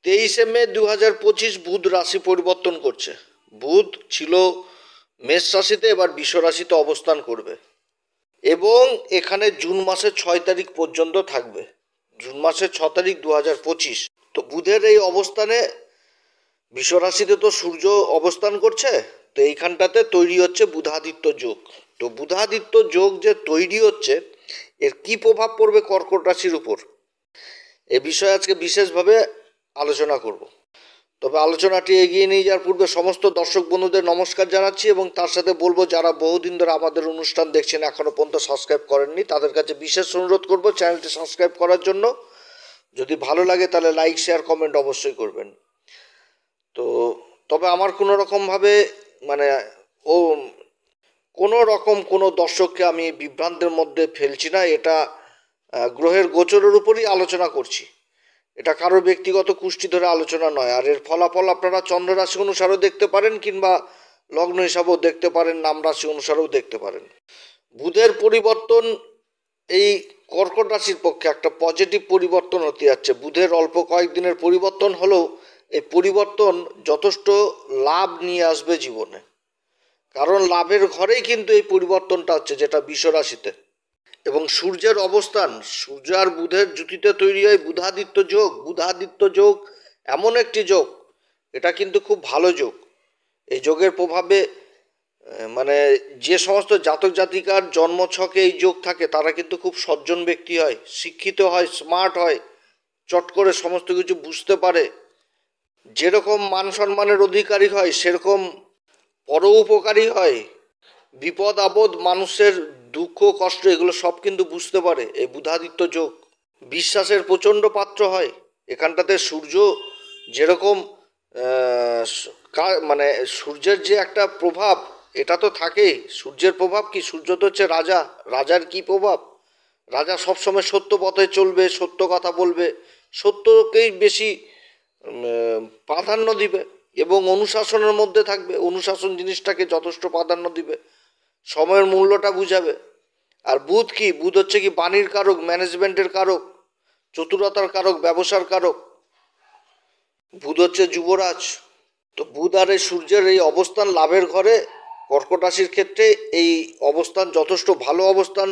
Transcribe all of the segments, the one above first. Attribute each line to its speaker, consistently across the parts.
Speaker 1: 23 মে 2025 বুধ রাশি পরিবর্তন করছে। বুধ ছিল মেষ রাশিতে, এবার বৃষ রাশিতে অবস্থান করবে এবং এখানে জুন মাসের 6 তারিখ পর্যন্ত থাকবে। জুন মাসের 6 তারিখ 2025। তো বুধের এই অবস্থানে বৃষ রাশিতে তো সূর্য অবস্থান করছে, তো এইখানটাতে তৈরি হচ্ছে বুধাদিত্য যোগ। তো বুধাদিত্য যোগ যে তৈরি হচ্ছে, এর কি প্রভাব পড়বে কর্কট রাশির উপর, এ বিষয়ে আজকে বিশেষভাবে আলোচনা করব। তবে আলোচনাটি এগিয়ে নিয়ে যাওয়ার পূর্বে সমস্ত দর্শক বন্ধুদের নমস্কার জানাচ্ছি এবং তার সাথে বলবো, যারা বহুদিন ধরে আমাদের অনুষ্ঠান দেখছেন এখনও পর্যন্ত সাবস্ক্রাইব করেননি, তাদের কাছে বিশেষ অনুরোধ করব চ্যানেলটি সাবস্ক্রাইব করার জন্য। যদি ভালো লাগে তাহলে লাইক, শেয়ার, কমেন্ট অবশ্যই করবেন। তো তবে আমার কোনো রকমভাবে মানে ও কোনো রকম কোনো দর্শককে আমি বিভ্রান্তের মধ্যে ফেলছি না। এটা গ্রহের গোচরের উপরই আলোচনা করছি। এটা কারোর ব্যক্তিগত কুষ্টি ধরে আলোচনা নয়। আর এর ফলাফল আপনারা চন্দ্র রাশি অনুসারেও দেখতে পারেন, কিংবা লগ্ন হিসাবেও দেখতে পারেন, নাম রাশি অনুসারেও দেখতে পারেন। বুধের পরিবর্তন এই কর্কট রাশির পক্ষে একটা পজিটিভ পরিবর্তন হতে যাচ্ছে। বুধের অল্প কয়েকদিনের পরিবর্তন হলেও এই পরিবর্তন যথেষ্ট লাভ নিয়ে আসবে জীবনে। কারণ লাভের ঘরেই কিন্তু এই পরিবর্তনটা হচ্ছে, যেটা বৃষ রাশিতে। এবং সূর্যের অবস্থান, সূর্য আর বুধের জুতিতে তৈরি হয় বুধাদিত্য যোগ। বুধাদিত্য যোগ এমন একটি যোগ, এটা কিন্তু খুব ভালো যোগ। এই যোগের প্রভাবে মানে যে সমস্ত জাতক জাতিকার জন্মছকে এই যোগ থাকে, তারা কিন্তু খুব সজ্জন ব্যক্তি হয়, শিক্ষিত হয়, স্মার্ট হয়, চট করে সমস্ত কিছু বুঝতে পারে। যেরকম মান সম্মানের অধিকারী হয়, সেরকম পরোপকারী হয়। বিপদ আপদ, মানুষের দুঃখ কষ্ট, এগুলো সব কিন্তু বুঝতে পারে এই বুধাদিত্য যোগ। বিশ্বাসের প্রচণ্ড পাত্র হয়। এখানটাতে সূর্য যেরকম মানে সূর্যের যে একটা প্রভাব, এটা তো থাকেই। সূর্যের প্রভাব কি? সূর্য তো হচ্ছে রাজা। রাজার কি প্রভাব? রাজা সবসময় সত্য পথে চলবে, সত্য কথা বলবে, সত্যকেই বেশি প্রাধান্য দিবে এবং অনুশাসনের মধ্যে থাকবে। অনুশাসন জিনিসটাকে যথেষ্ট প্রাধান্য দিবে, সময়ের মূল্যটা বুঝাবে। আর বুধ কি? বুধ হচ্ছে কি বাণীর কারক, ম্যানেজমেন্টের কারক, চতুরতার কারক, ব্যবসার কারক। বুধ হচ্ছে যুবরাজ। তো বুধ আর এই সূর্যের এই অবস্থান লাভের ঘরে কর্কট রাশির ক্ষেত্রে এই অবস্থান যথেষ্ট ভালো অবস্থান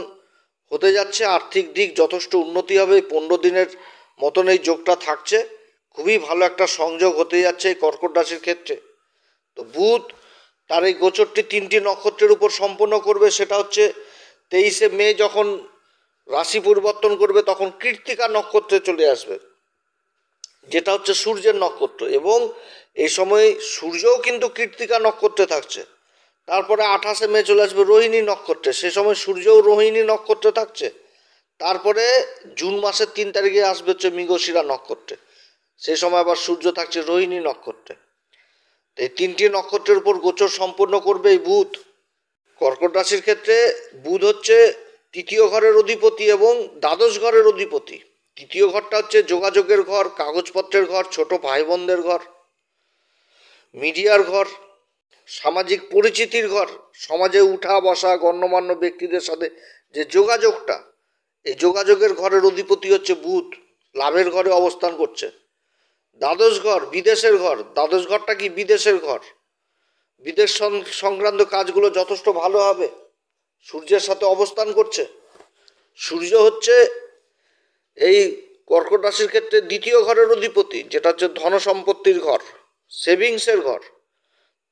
Speaker 1: হতে যাচ্ছে। আর্থিক দিক যথেষ্ট উন্নতি হবে। 15 দিনের মতন এই যোগটা থাকছে। খুবই ভালো একটা সংযোগ হতে যাচ্ছে এই কর্কট রাশির ক্ষেত্রে। তো বুধ তার এই গোচরটি 3টি নক্ষত্রের উপর সম্পন্ন করবে। সেটা হচ্ছে 23 মে যখন রাশি পরিবর্তন করবে, তখন কৃত্তিকা নক্ষত্রে চলে আসবে, যেটা হচ্ছে সূর্যের নক্ষত্র। এবং এই সময় সূর্যও কিন্তু কৃত্তিকা নক্ষত্রে থাকছে। তারপরে 28 মে চলে আসবে রোহিণী নক্ষত্রে, সে সময় সূর্যও রোহিণী নক্ষত্রে থাকছে। তারপরে জুন মাসের 3 তারিখে আসবে হচ্ছে মৃগশিরা নক্ষত্রে, সে সময় আবার সূর্য থাকছে রোহিণী নক্ষত্রে। এই 3টি নক্ষত্রের উপর গোচর সম্পন্ন করবে এই বুধ। কর্কট রাশির ক্ষেত্রে বুধ হচ্ছে 3য় ঘরের অধিপতি এবং দ্বাদশ ঘরের অধিপতি। 3য় ঘরটা হচ্ছে যোগাযোগের ঘর, কাগজপত্রের ঘর, ছোট ভাই বোনদের ঘর, মিডিয়ার ঘর, সামাজিক পরিচিতির ঘর, সমাজে উঠা বসা গণ্যমান্য ব্যক্তিদের সাথে যে যোগাযোগটা, এই যোগাযোগের ঘরের অধিপতি হচ্ছে বুধ। লাভের ঘরে অবস্থান করছে। দ্বাদশ ঘর বিদেশের ঘর। দ্বাদশ ঘরটা কি? বিদেশের ঘর। বিদেশ সংক্রান্ত কাজগুলো যথেষ্ট ভালো হবে। সূর্যের সাথে অবস্থান করছে। সূর্য হচ্ছে এই কর্কট রাশির ক্ষেত্রে 2য় ঘরের অধিপতি, যেটা হচ্ছে ধন সম্পত্তির ঘর, সেভিংসের ঘর।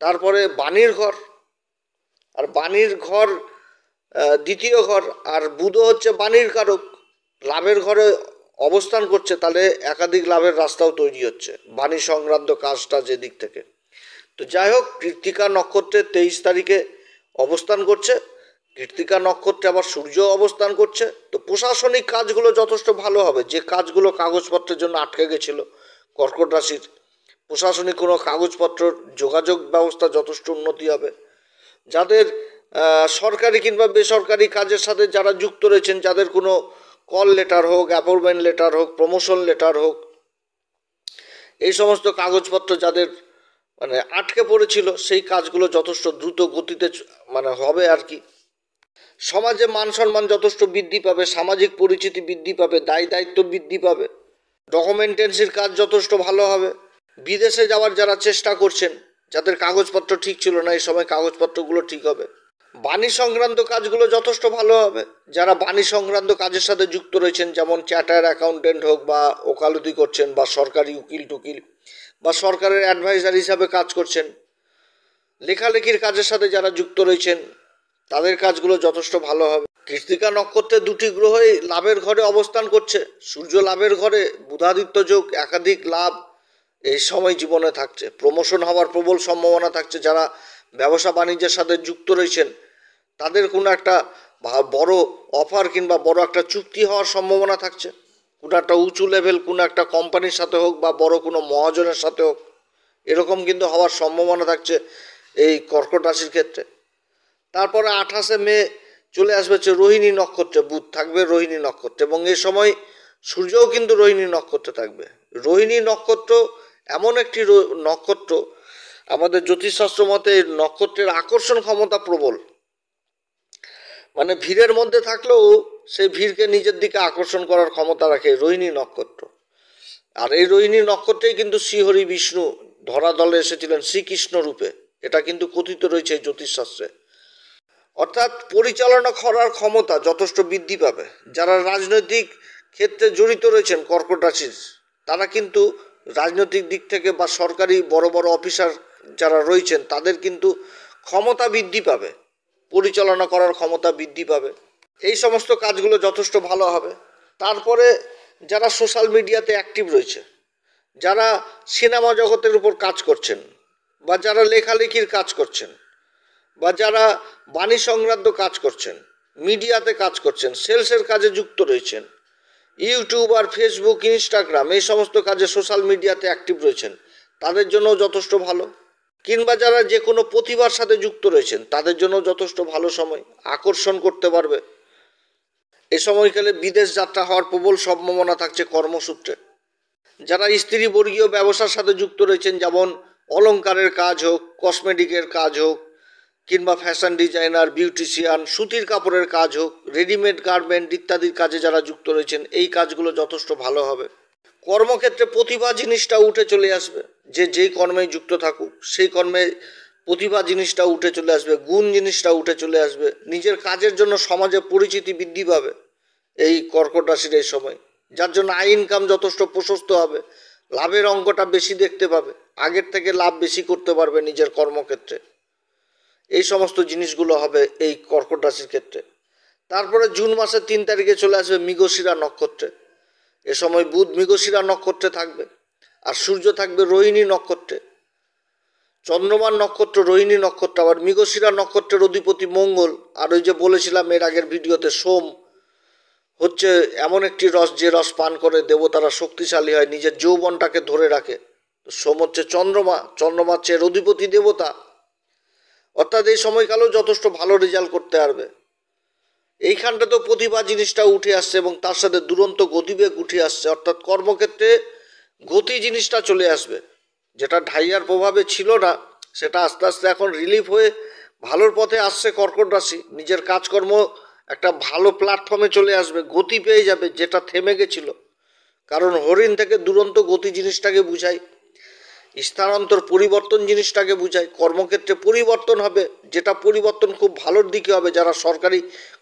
Speaker 1: তারপরে বাণীর ঘর, আর বাণীর ঘর 2য় ঘর। আর বুধও হচ্ছে বাণীর কারক, লাভের ঘরে অবস্থান করছে। তাহলে একাধিক লাভের রাস্তাও তৈরি হচ্ছে বাণী সংক্রান্ত কাজটা যে দিক থেকে। তো যাই হোক, কৃত্তিকা নক্ষত্রে 23 তারিখে অবস্থান করছে। কৃত্তিকা নক্ষত্রে আবার সূর্য অবস্থান করছে। তো প্রশাসনিক কাজগুলো যথেষ্ট ভালো হবে। যে কাজগুলো কাগজপত্রের জন্য আটকে গেছিল কর্কট রাশির, প্রশাসনিক কোনো কাগজপত্র, যোগাযোগ ব্যবস্থা যথেষ্ট উন্নতি হবে। যাদের সরকারি কিংবা বেসরকারি কাজের সাথে যারা যুক্ত রয়েছেন, যাদের কোনো কল লেটার হোক, অ্যাপয়েন্টমেন্ট লেটার হোক, প্রমোশন লেটার হোক, এই সমস্ত কাগজপত্র যাদের মানে আটকে পড়েছিল, সেই কাজগুলো যথেষ্ট দ্রুত গতিতে মানে হবে আর কি। সমাজে মান সম্মান যথেষ্ট বৃদ্ধি পাবে, সামাজিক পরিচিতি বৃদ্ধি পাবে, দায় দায়িত্ব বৃদ্ধি পাবে। ডকুমেন্টেন্সির কাজ যথেষ্ট ভালো হবে। বিদেশে যাওয়ার যারা চেষ্টা করছেন, যাদের কাগজপত্র ঠিক ছিল না, এই সময় কাগজপত্রগুলো ঠিক হবে। বাণী সংক্রান্ত কাজগুলো যথেষ্ট ভালো হবে। যারা বাণী সংক্রান্ত কাজের সাথে যুক্ত রয়েছেন, যেমন চার্টার অ্যাকাউন্টেন্ট হোক বা ওকালতি করছেন বা সরকারি উকিল টুকিল বা সরকারের অ্যাডভাইজার হিসাবে কাজ করছেন, লেখালেখির কাজের সাথে যারা যুক্ত রয়েছেন, তাদের কাজগুলো যথেষ্ট ভালো হবে। কৃত্তিকা নক্ষত্রে দুটি গ্রহই লাভের ঘরে অবস্থান করছে। সূর্য লাভের ঘরে, বুধাদিত্য যোগ, একাধিক লাভ এই সময় জীবনে থাকছে। প্রমোশন হওয়ার প্রবল সম্ভাবনা থাকছে। যারা ব্যবসা বাণিজ্যের সাথে যুক্ত রয়েছেন, তাদের কোনো একটা বড় অফার কিংবা বড় একটা চুক্তি হওয়ার সম্ভাবনা থাকছে। কোনো একটা উঁচু লেভেল কোনো একটা কোম্পানির সাথে হোক বা বড় কোনো মহাজনের সাথে হোক, এরকম কিন্তু হওয়ার সম্ভাবনা থাকছে এই কর্কট রাশির ক্ষেত্রে। তারপরে 28শে মে চলে আসবে হচ্ছে রোহিণী নক্ষত্রে, বুধ থাকবে রোহিণী নক্ষত্রে, এবং এই সময় সূর্যও কিন্তু রোহিণী নক্ষত্রে থাকবে। রোহিণী নক্ষত্র এমন একটি নক্ষত্র, আমাদের জ্যোতিষশাস্ত্র মতে নক্ষত্রের আকর্ষণ ক্ষমতা প্রবল। মানে ভিড়ের মধ্যে থাকলেও সেই ভিড়কে নিজের দিকে আকর্ষণ করার ক্ষমতা রাখে রোহিণী নক্ষত্র। আর এই রোহিণী নক্ষত্রেই কিন্তু শ্রীহরি বিষ্ণু ধরাতলে এসেছিলেন শ্রীকৃষ্ণ রূপে, এটা কিন্তু কথিত রয়েছে এই জ্যোতিষশাস্ত্রে। অর্থাৎ পরিচালনা করার ক্ষমতা যথেষ্ট বৃদ্ধি পাবে। যারা রাজনৈতিক ক্ষেত্রে জড়িত রয়েছেন কর্কট রাশির, তারা কিন্তু রাজনৈতিক দিক থেকে বা সরকারি বড় বড় অফিসার যারা রয়েছেন, তাদের কিন্তু ক্ষমতা বৃদ্ধি পাবে, পরিচালনা করার ক্ষমতা বৃদ্ধি পাবে। এই সমস্ত কাজগুলো যথেষ্ট ভালো হবে। তারপরে যারা সোশ্যাল মিডিয়াতে অ্যাক্টিভ রয়েছে, যারা সিনেমা জগতের উপর কাজ করছেন বা যারা লেখালেখির কাজ করছেন বা যারা বাণী সংক্রান্ত কাজ করছেন, মিডিয়াতে কাজ করছেন, সেলসের কাজে যুক্ত রয়েছেন, ইউটিউব আর ফেসবুক, ইনস্টাগ্রাম এই সমস্ত কাজে সোশ্যাল মিডিয়াতে অ্যাক্টিভ রয়েছেন, তাদের জন্য যথেষ্ট ভালো। কিংবা যারা যে কোনো প্রতিভার সাথে যুক্ত রয়েছেন, তাদের জন্য যথেষ্ট ভালো সময়, আকর্ষণ করতে পারবে। এই সময়কালে বিদেশ যাত্রা হওয়ার প্রবল সম্ভাবনা থাকছে কর্মসূত্রে। যারা স্ত্রীবর্গীয় ব্যবসার সাথে যুক্ত রয়েছেন, যেমন অলংকারের কাজ হোক, কসমেটিকের কাজ হোক, কিংবা ফ্যাশন ডিজাইনার, বিউটিশিয়ান, সুতির কাপড়ের কাজ হোক, রেডিমেড গার্মেন্ট ইত্যাদির কাজে যারা যুক্ত রয়েছেন, এই কাজগুলো যথেষ্ট ভালো হবে। কর্মক্ষেত্রে প্রতিভা জিনিসটা উঠে চলে আসবে। যেই কর্মে যুক্ত থাকুক, সেই কর্মে প্রতিভা জিনিসটা উঠে চলে আসবে, গুণ জিনিসটা উঠে চলে আসবে। নিজের কাজের জন্য সমাজে পরিচিতি বৃদ্ধি পাবে এই কর্কট রাশির এই সময়, যার জন্য আয় ইনকাম যথেষ্ট প্রশস্ত হবে। লাভের অঙ্কটা বেশি দেখতে পাবে, আগের থেকে লাভ বেশি করতে পারবে নিজের কর্মক্ষেত্রে। এই সমস্ত জিনিসগুলো হবে এই কর্কট রাশির ক্ষেত্রে। তারপরে জুন মাসের 3 তারিখে চলে আসবে মৃগশিরা নক্ষত্রে। এ সময় বুধ মৃগশিরা নক্ষত্রে থাকবে, আর সূর্য থাকবে রোহিণী নক্ষত্রে। চন্দ্রমার নক্ষত্র রোহিণী নক্ষত্র, আবার মৃগশিরা নক্ষত্রের অধিপতি মঙ্গল। আর ওই যে বলেছিলাম এর আগের ভিডিওতে, সোম হচ্ছে এমন একটি রস, যে রস পান করে দেবতারা শক্তিশালী হয়, নিজের যৌবনটাকে ধরে রাখে। সোম হচ্ছে চন্দ্রমা, চন্দ্রমা হচ্ছে এর অধিপতি দেবতা। অর্থাৎ এই সময়কালেও যথেষ্ট ভালো রেজাল্ট করতে পারবে। এইখানটা তো প্রতিভা জিনিসটা উঠে আসছে এবং তার সাথে দুরন্ত গতিবেগ উঠে আসছে। অর্থাৎ কর্মক্ষেত্রে গতি জিনিসটা চলে আসবে, যেটা ঢাইয়ার প্রভাবে ছিল না, সেটা আস্তে আস্তে এখন রিলিফ হয়ে ভালোর পথে আসছে কর্কট রাশি। নিজের কাজকর্ম একটা ভালো প্ল্যাটফর্মে চলে আসবে, গতি পেয়ে যাবে যেটা থেমে গেছিল। কারণ হরিণ থেকে দুরন্ত গতি জিনিসটাকে বুঝায়, স্থানান্তর পরিবর্তন জিনিসটাকে বুঝায়। কর্মক্ষেত্রে পরিবর্তন হবে, যেটা পরিবর্তন খুব ভালোর দিকে হবে। যারা সরকারি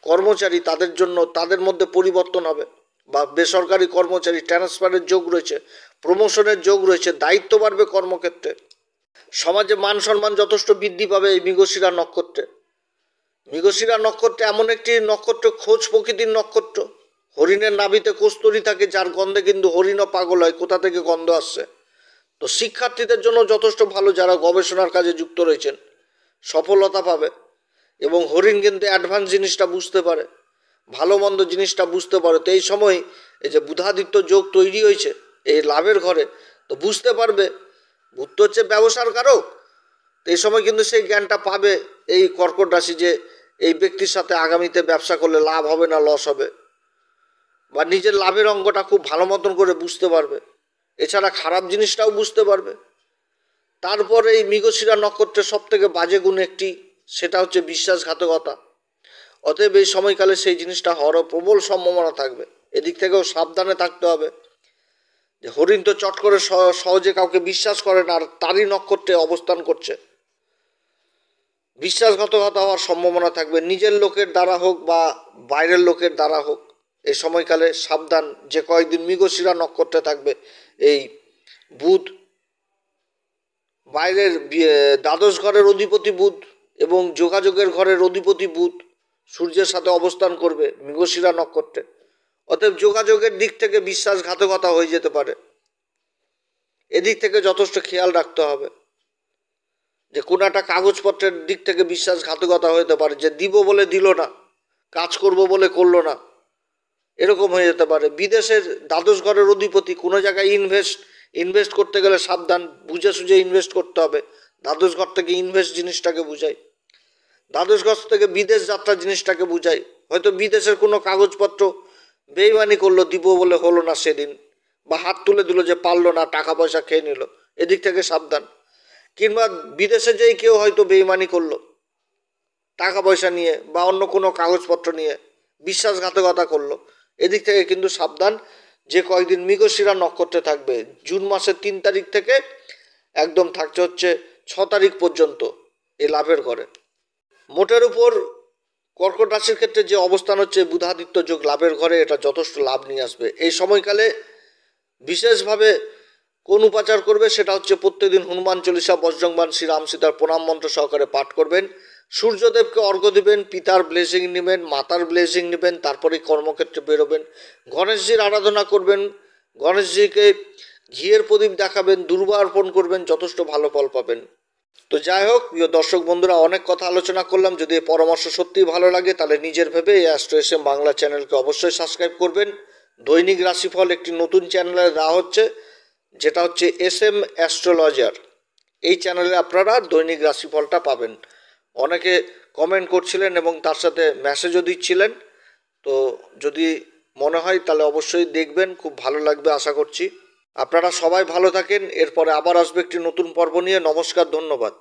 Speaker 1: কর্মচারী, তাদের জন্য, তাদের মধ্যে পরিবর্তন হবে, বা বেসরকারি কর্মচারী ট্রান্সফারের যোগ রয়েছে, প্রমোশনের যোগ রয়েছে, দায়িত্ব বাড়বে কর্মক্ষেত্রে। সমাজে মান সম্মান যথেষ্ট বৃদ্ধি পাবে এই মৃগশিরা নক্ষত্রে। মৃগশিরা নক্ষত্রে এমন একটি নক্ষত্র, খোঁজ প্রকৃতির নক্ষত্র। হরিণের নাভিতে কস্তুরী থাকে, যার গন্ধে কিন্তু হরিণও পাগল হয়, কোথা থেকে গন্ধ আসছে। তো শিক্ষার্থীদের জন্য যথেষ্ট ভালো, যারা গবেষণার কাজে যুক্ত রয়েছেন, সফলতা পাবে। এবং হরিণ কিন্তু অ্যাডভান্স জিনিসটা বুঝতে পারে, ভালো মন্দ জিনিসটা বুঝতে পারে। তো এই সময় এই যে বুধাদিত্য যোগ তৈরি হয়েছে এই লাভের ঘরে, তো বুঝতে পারবে। বুধ তো হচ্ছে ব্যবসার কারক, তো এই সময় কিন্তু সেই জ্ঞানটা পাবে এই কর্কট রাশি, যে এই ব্যক্তির সাথে আগামীতে ব্যবসা করলে লাভ হবে না লস হবে, বা নিজের লাভের অঙ্কটা খুব ভালো মতন করে বুঝতে পারবে। এছাড়া খারাপ জিনিসটাও বুঝতে পারবে। তারপরে এই মৃগশিরা নক্ষত্রের সব থেকে বাজে গুণ একটি, সেটা হচ্ছে বিশ্বাসঘাতকতা। অতএব এই সময়কালে সেই জিনিসটা হওয়ারও প্রবল সম্ভাবনা থাকবে, এদিক থেকেও সাবধানে থাকতে হবে। যে হরিণ তো চট করে সহজে কাউকে বিশ্বাস করে না, আর তারই নক্ষত্রে অবস্থান করছে। বিশ্বাসঘাতকতা হওয়ার সম্ভাবনা থাকবে, নিজের লোকের দ্বারা হোক বা বাইরের লোকের দ্বারা হোক। এই সময়কালে সাবধান। যে কয়েকদিন মৃগশিরা নক্ষত্রে থাকবে এই বুধ, বাইরের দ্বাদশ ঘরের অধিপতি বুধ এবং যোগাযোগের ঘরের অধিপতি বুধ সূর্যের সাথে অবস্থান করবে মৃগশিরা নক্ষত্রে। অতএব যোগাযোগের দিক থেকে বিশ্বাসঘাতকতা হয়ে যেতে পারে, এদিক থেকে যথেষ্ট খেয়াল রাখতে হবে। যে কোনো একটা কাগজপত্রের দিক থেকে বিশ্বাসঘাতকতা হতে পারে, যে দিব বলে দিল না, কাজ করব বলে করলো না, এরকম হয়ে যেতে পারে। বিদেশের দ্বাদশ ঘরের অধিপতি, কোনো জায়গায় ইনভেস্ট করতে গেলে সাবধান, বুঝে সুঝে ইনভেস্ট করতে হবে। দ্বাদশ ঘর থেকে ইনভেস্ট জিনিসটাকে বুঝায়, দ্বাদশ ঘর থেকে বিদেশ যাত্রা জিনিসটাকে বুঝায়। হয়তো বিদেশের কোনো কাগজপত্র বেইমানি করলো, দিব বলে হলো না সেদিন, বা হাত তুলে দিল যে পারলো না, টাকা পয়সা খেয়ে নিল, এদিক থেকে সাবধান। কিংবা বিদেশে যেই কেউ হয়তো বেইমানি করলো টাকা পয়সা নিয়ে বা অন্য কোনো কাগজপত্র নিয়ে, বিশ্বাসঘাতকতা করলো, এদিক থেকে কিন্তু সাবধান। যে কয়েকদিন মৃগশিরা নক্ষত্রে থাকবে জুন মাসের 3 তারিখ থেকে একদম থাকছে হচ্ছে 6 তারিখ পর্যন্ত এই লাভের ঘরে। মোটের উপর কর্কট রাশির ক্ষেত্রে যে অবস্থান হচ্ছে বুধাদিত্য যোগ লাভের ঘরে, এটা যথেষ্ট লাভ নিয়ে আসবে। এই সময়কালে বিশেষভাবে কোন উপাচার করবে সেটা হচ্ছে প্রত্যেকদিন হনুমান চল্লিশা, বজরংবাণ, শ্রীরাম সীতার প্রণাম মন্ত্র সহকারে পাঠ করবেন। সূর্যদেবকে অর্ঘ্য দিবেন, পিতার ব্লেসিং নেবেন, মাতার ব্লেসিং নেবেন, তারপরে কর্মক্ষেত্রে বেরোবেন। গণেশজির আরাধনা করবেন, গণেশজিকে ঘিয়ের প্রদীপ দেখাবেন, দুর্বা অর্পণ করবেন, যথেষ্ট ভালো ফল পাবেন। তো যাই হোক প্রিয় দর্শক বন্ধুরা, অনেক কথা আলোচনা করলাম। যদি এই পরামর্শ সত্যিই ভালো লাগে তাহলে নিজের ভেবে এই অ্যাস্ট্রো এসএম বাংলা চ্যানেলকে অবশ্যই সাবস্ক্রাইব করবেন। দৈনিক রাশিফল একটি নতুন চ্যানেলে দেওয়া হচ্ছে, যেটা হচ্ছে এসএম অ্যাস্ট্রোলজার। এই চ্যানেলে আপনারা দৈনিক রাশিফলটা পাবেন। অনেকে কমেন্ট করছিলেন এবং তার সাথে মেসেজও দিচ্ছিলেন। তো যদি মনে হয় তাহলে অবশ্যই দেখবেন, খুব ভালো লাগবে আশা করছি। আপনারা সবাই ভালো থাকেন। এরপরে আবার আসবে একটি নতুন পর্ব নিয়ে। নমস্কার, ধন্যবাদ।